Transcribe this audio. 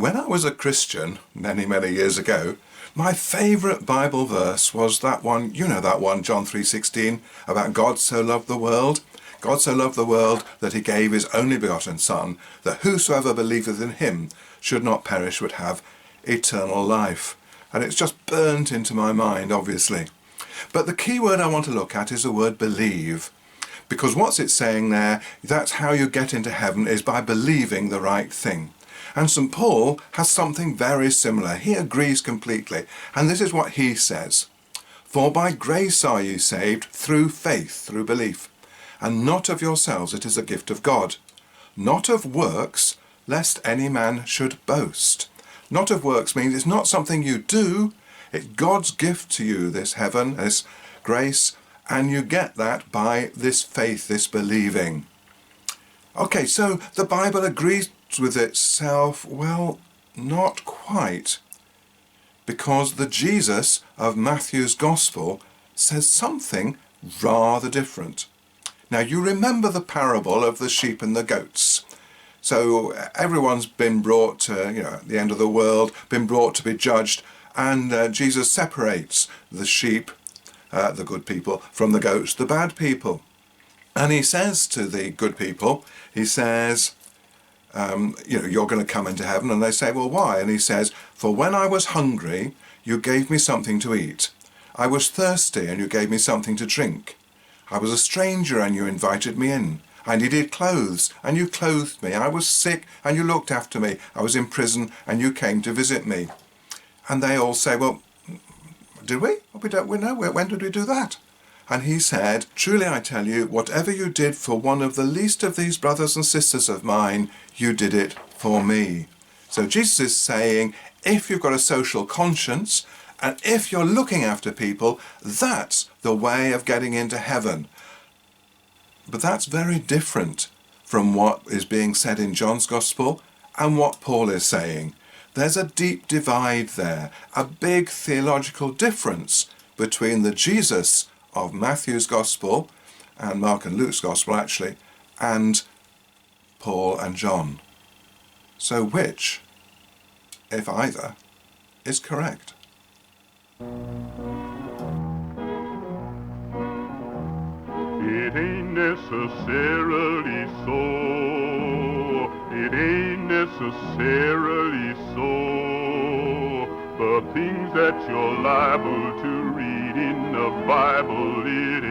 when I was a Christian many, many years ago, my favourite Bible verse was that one, you know that one, John 3:16, about God so loved the world. God so loved the world that he gave his only begotten Son, that whosoever believeth in him should not perish but have eternal life. And it's just burnt into my mind, obviously. But the key word I want to look at is the word believe. Because what's it saying there? That's how you get into heaven, is by believing the right thing. And St. Paul has something very similar. He agrees completely. And this is what he says. For by grace are ye saved through faith, through belief. And not of yourselves, it is a gift of God. Not of works, lest any man should boast. Not of works means it's not something you do. It's God's gift to you, this heaven, this grace. And you get that by this faith, this believing. Okay, so the Bible agrees with itself. Well, not quite. Because the Jesus of Matthew's Gospel says something rather different. Now, you remember the parable of the sheep and the goats. So everyone's been brought to, at the end of the world, been brought to be judged, and Jesus separates the sheep, the good people, from the goats, the bad people. And he says to the good people, he says, you're going to come into heaven. And they say, well, why? And he says, for when I was hungry, you gave me something to eat. I was thirsty, and you gave me something to drink. I was a stranger, and you invited me in. I needed clothes, and you clothed me. I was sick, and you looked after me. I was in prison, and you came to visit me. And they all say, well, did we? We know. When did we do that? And he said, truly I tell you, whatever you did for one of the least of these brothers and sisters of mine, you did it for me. So Jesus is saying, if you've got a social conscience, and if you're looking after people, that's the way of getting into heaven. But that's very different from what is being said in John's Gospel and what Paul is saying. There's a deep divide there, a big theological difference between the Jesus of Matthew's Gospel, and Mark and Luke's Gospel actually, and Paul and John. So which, if either, is correct? It ain't necessarily so. It ain't necessarily so. The things that you're liable to read in the Bible, it